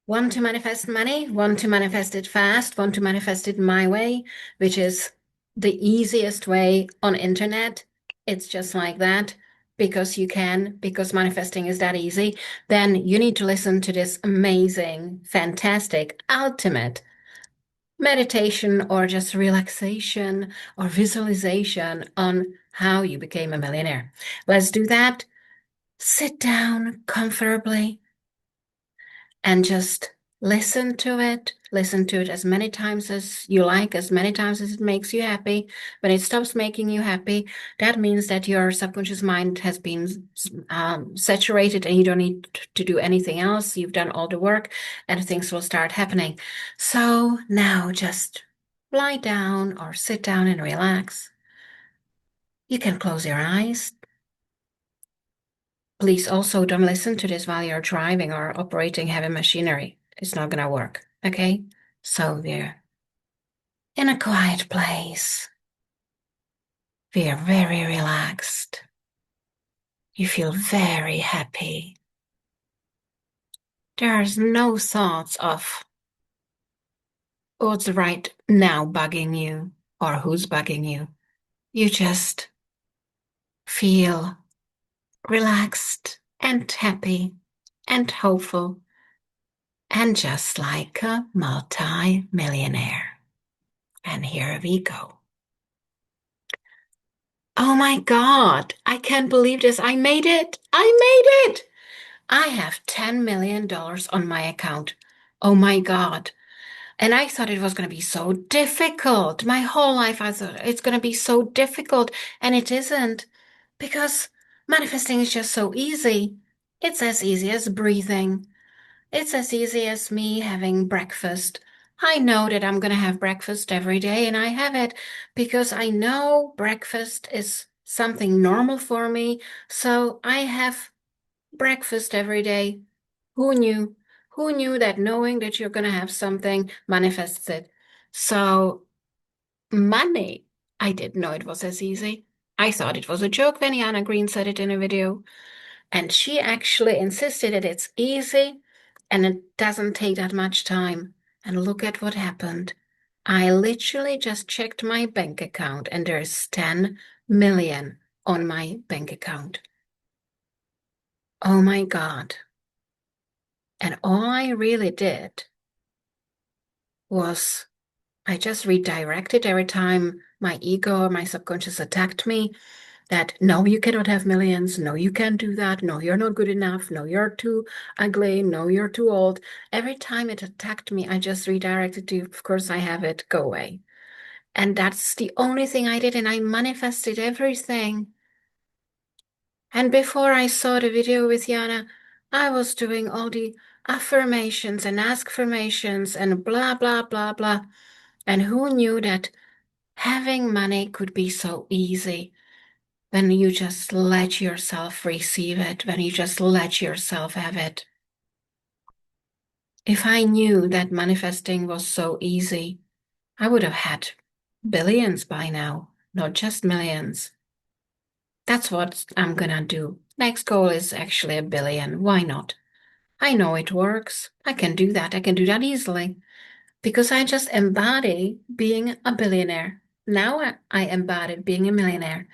Want to manifest money? Want to manifest it fast? Want to manifest it my way, which is the easiest way on internet? It's just like that because you can, because manifesting is that easy. Then you need to listen to this amazing, fantastic, ultimate meditation or just relaxation or visualization on how you became a millionaire. Let's do that. Sit down comfortably and just listen to it. Listen to it as many times as you like, as many times as it makes you happy. When it stops making you happy, that means that your subconscious mind has been saturated and you don't need to do anything else. You've done all the work and things will start happening. So now just lie down or sit down and relax. You can close your eyes. Please also don't listen to this while you're driving or operating heavy machinery. It's not gonna work, okay? So we're in a quiet place. We are very relaxed. You feel very happy. There's no thoughts of what's right now bugging you or who's bugging you. You just feel relaxed and happy and hopeful and just like a multi-millionaire. And here we go. Oh my God, I can't believe this. I made it. I made it. I have $10 million on my account. Oh my God. And I thought it was going to be so difficult. My whole life, I thought it's going to be so difficult. And it isn't because manifesting is just so easy. It's as easy as breathing. It's as easy as me having breakfast. I know that I'm going to have breakfast every day, and I have it because I know breakfast is something normal for me. So I have breakfast every day. Who knew? Who knew that knowing that you're going to have something manifests it? So, money, I didn't know it was as easy. I thought it was a joke when Yana Green said it in a video. And she actually insisted that it's easy and it doesn't take that much time. And look at what happened. I literally just checked my bank account and there's 10 million on my bank account. Oh my God. And all I really did was I just redirected every time my ego or my subconscious attacked me. That no, you cannot have millions. No, you can't do that. No, you're not good enough. No, you're too ugly. No, you're too old. Every time it attacked me, I just redirected to, of course, I have it. Go away. And that's the only thing I did. And I manifested everything. And before I saw the video with Yana, I was doing all the affirmations and ask-formations and blah, blah, blah, blah. And who knew that having money could be so easy? When you just let yourself receive it, when you just let yourself have it. If I knew that manifesting was so easy, I would have had billions by now, not just millions. That's what I'm gonna do. Next goal is actually a billion. Why not? I know it works. I can do that. I can do that easily because I just embody being a billionaire. Now I embody being a millionaire.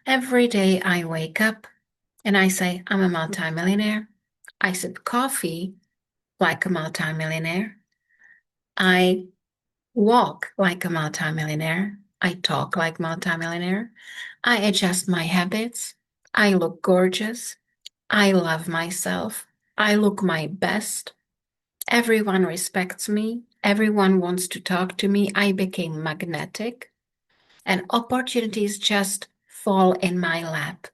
Every day I wake up and I say, I'm a multimillionaire. I sip coffee like a multimillionaire. I walk like a multimillionaire. I talk like multimillionaire. I adjust my habits. I look gorgeous. I love myself. I look my best. Everyone respects me. Everyone wants to talk to me. I became magnetic and opportunities just fall in my lap.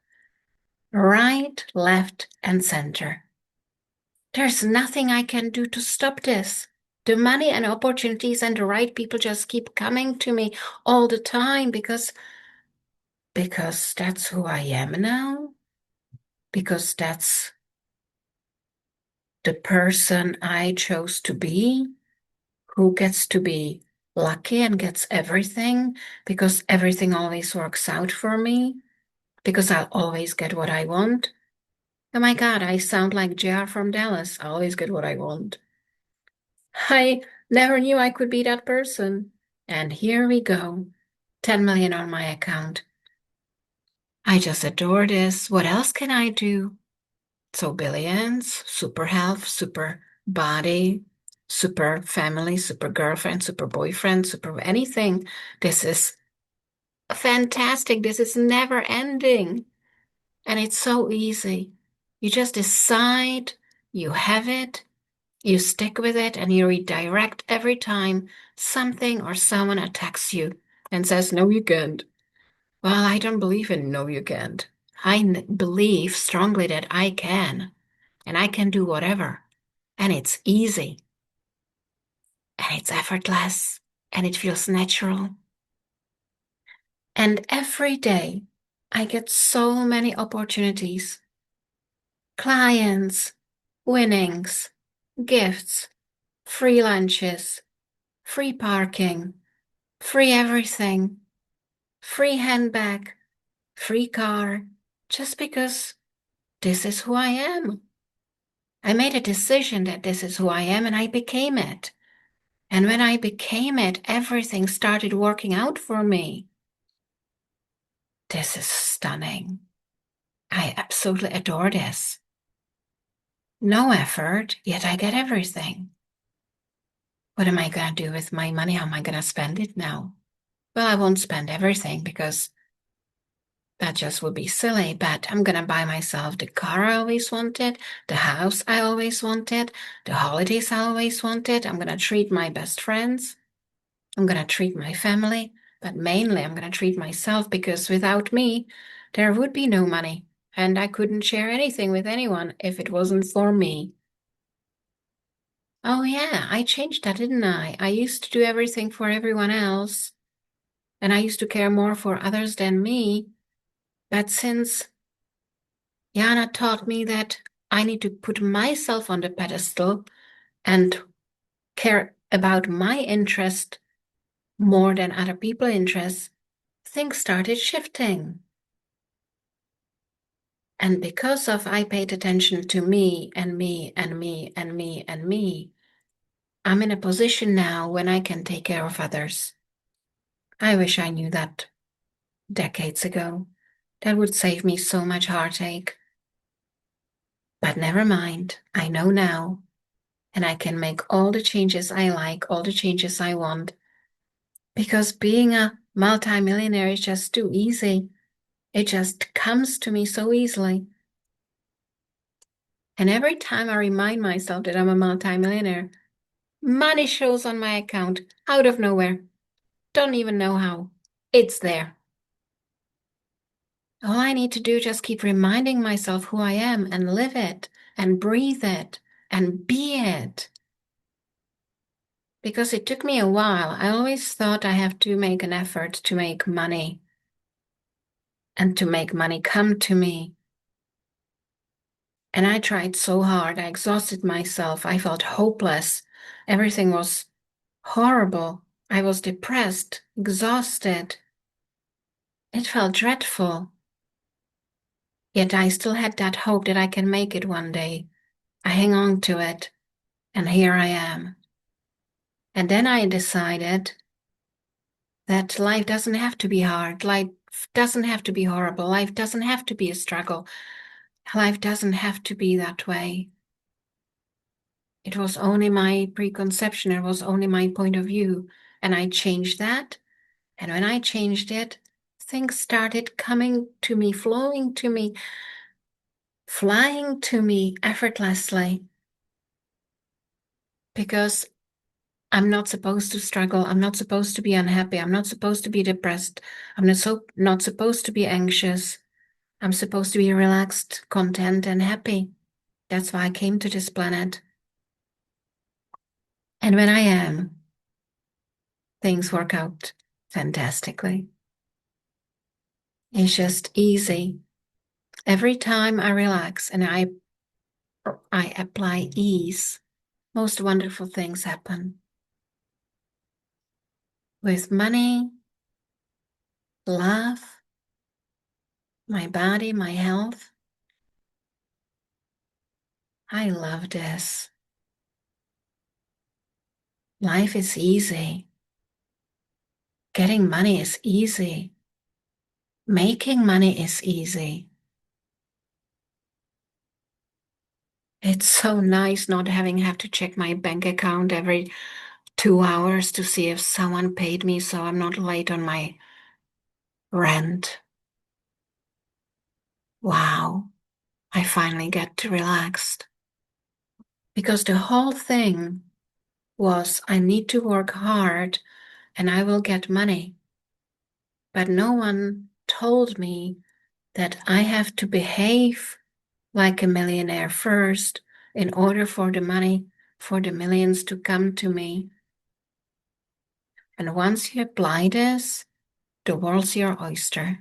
Right, left, and center. There's nothing I can do to stop this. The money and opportunities and the right people just keep coming to me all the time because that's who I am now. Because that's the person I chose to be, who gets to be lucky and gets everything because everything always works out for me, because I'll always get what I want. Oh my God, I sound like JR from Dallas. I always get what I want. I never knew I could be that person. And here we go. 10 million on my account. I just adore this. What else can I do? So billions, super health, super body, super family, super girlfriend, super boyfriend, super anything. This is fantastic. This is never ending. And it's so easy. You just decide, you have it, you stick with it, and you redirect every time something or someone attacks you and says, no, you can't. Well, I don't believe in no, you can't. Believe strongly that I can, and I can do whatever. And it's easy, and it's effortless, and it feels natural. And every day, I get so many opportunities, clients, winnings, gifts, free lunches, free parking, free everything, free handbag, free car, just because this is who I am. I made a decision that this is who I am and I became it. And when I became it, everything started working out for me. This is stunning. I absolutely adore this. No effort, yet I get everything. What am I going to do with my money? How am I going to spend it now? Well, I won't spend everything because that just would be silly, but I'm going to buy myself the car I always wanted, the house I always wanted, the holidays I always wanted. I'm going to treat my best friends. I'm going to treat my family, but mainly I'm going to treat myself because without me, there would be no money. And I couldn't share anything with anyone if it wasn't for me. Oh, yeah, I changed that, didn't I? I used to do everything for everyone else, and I used to care more for others than me. But since Jana taught me that I need to put myself on the pedestal and care about my interest more than other people's interests, things started shifting. And because of I paid attention to me and me and me and me and me, I'm in a position now when I can take care of others. I wish I knew that decades ago. That would save me so much heartache. But never mind, I know now, and I can make all the changes I like, all the changes I want, because being a multimillionaire is just too easy. It just comes to me so easily. And every time I remind myself that I'm a multimillionaire, money shows on my account out of nowhere. Don't even know how. It's there. All I need to do is just keep reminding myself who I am and live it and breathe it and be it. Because it took me a while. I always thought I have to make an effort to make money and to make money come to me. And I tried so hard. I exhausted myself. I felt hopeless. Everything was horrible. I was depressed, exhausted. It felt dreadful. Yet I still had that hope that I can make it one day. I hang on to it, and here I am. And then I decided that life doesn't have to be hard. Life doesn't have to be horrible. Life doesn't have to be a struggle. Life doesn't have to be that way. It was only my preconception. It was only my point of view. And I changed that. And when I changed it, things started coming to me, flowing to me, flying to me effortlessly. Because I'm not supposed to struggle. I'm not supposed to be unhappy. I'm not supposed to be depressed. I'm not supposed to be anxious. I'm supposed to be relaxed, content, and happy. That's why I came to this planet. And when I am, things work out fantastically. It's just easy. Every time I relax and I apply ease, most wonderful things happen. With money, love, my body, my health. I love this. Life is easy. Getting money is easy. Making money is easy. It's so nice not having have to check my bank account every 2 hours to see if someone paid me so I'm not late on my rent. Wow, I finally get to relax. Because the whole thing was I need to work hard and I will get money. But no one told me that I have to behave like a millionaire first in order for the money, for the millions to come to me. And once you apply this, the world's your oyster.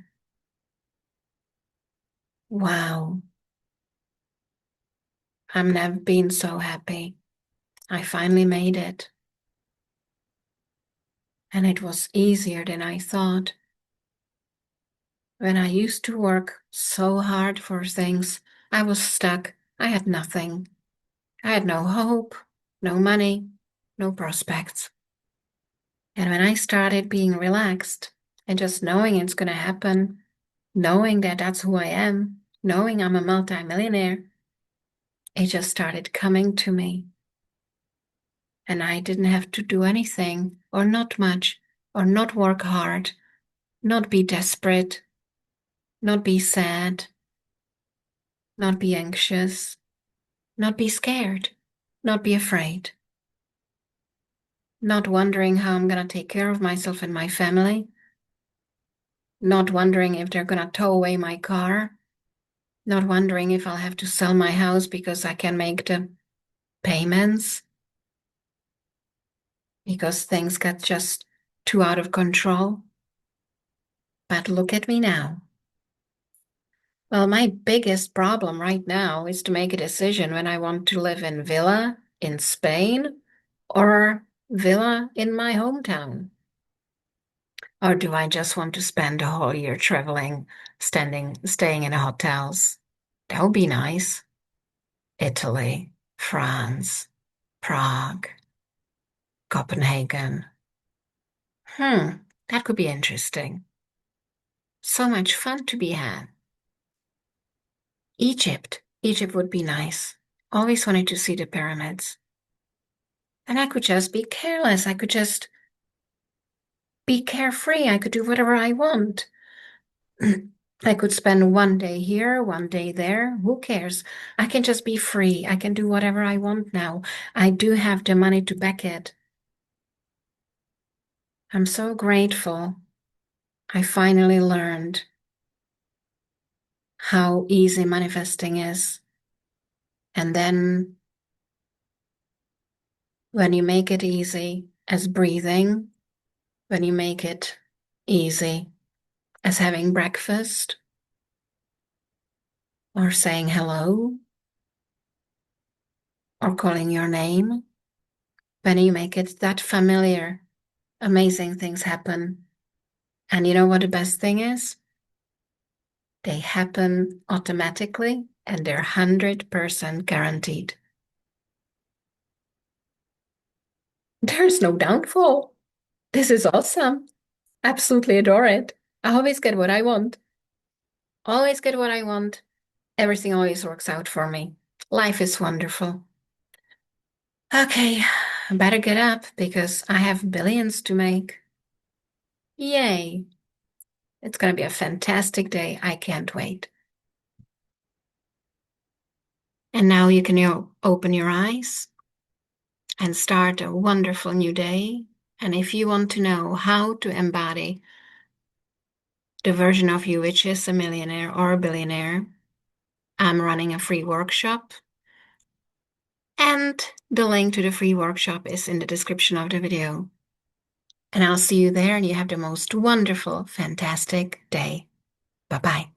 Wow, I've never been so happy. I finally made it. And it was easier than I thought. When I used to work so hard for things, I was stuck. I had nothing. I had no hope, no money, no prospects. And when I started being relaxed and just knowing it's going to happen, knowing that that's who I am, knowing I'm a multimillionaire, it just started coming to me. And I didn't have to do anything or not much or not work hard, not be desperate, not be sad, not be anxious, not be scared, not be afraid, not wondering how I'm going to take care of myself and my family, not wondering if they're going to tow away my car, not wondering if I'll have to sell my house because I can make the payments, because things got just too out of control. But look at me now. Well, my biggest problem right now is to make a decision when I want to live in villa in Spain or villa in my hometown. Or do I just want to spend a whole year traveling, staying in hotels? That would be nice. Italy, France, Prague, Copenhagen. That could be interesting. So much fun to be had. Egypt. Egypt would be nice. Always wanted to see the pyramids. And I could just be careless. I could just be carefree. I could do whatever I want. I could spend one day here, one day there. Who cares? I can just be free. I can do whatever I want now. I do have the money to back it. I'm so grateful. I finally learned how easy manifesting is. And then when you make it easy as breathing, when you make it easy as having breakfast or saying hello or calling your name, when you make it that familiar, amazing things happen. And you know what the best thing is? They happen automatically and they're 100% guaranteed. There's no downfall. This is awesome. Absolutely adore it. I always get what I want. Always get what I want. Everything always works out for me. Life is wonderful. Okay, I better get up because I have billions to make. Yay. It's going to be a fantastic day. I can't wait. And now you can open your eyes and start a wonderful new day. And if you want to know how to embody the version of you which is a millionaire or a billionaire, I'm running a free workshop. And the link to the free workshop is in the description of the video. And I'll see you there and you have the most wonderful, fantastic day. Bye-bye.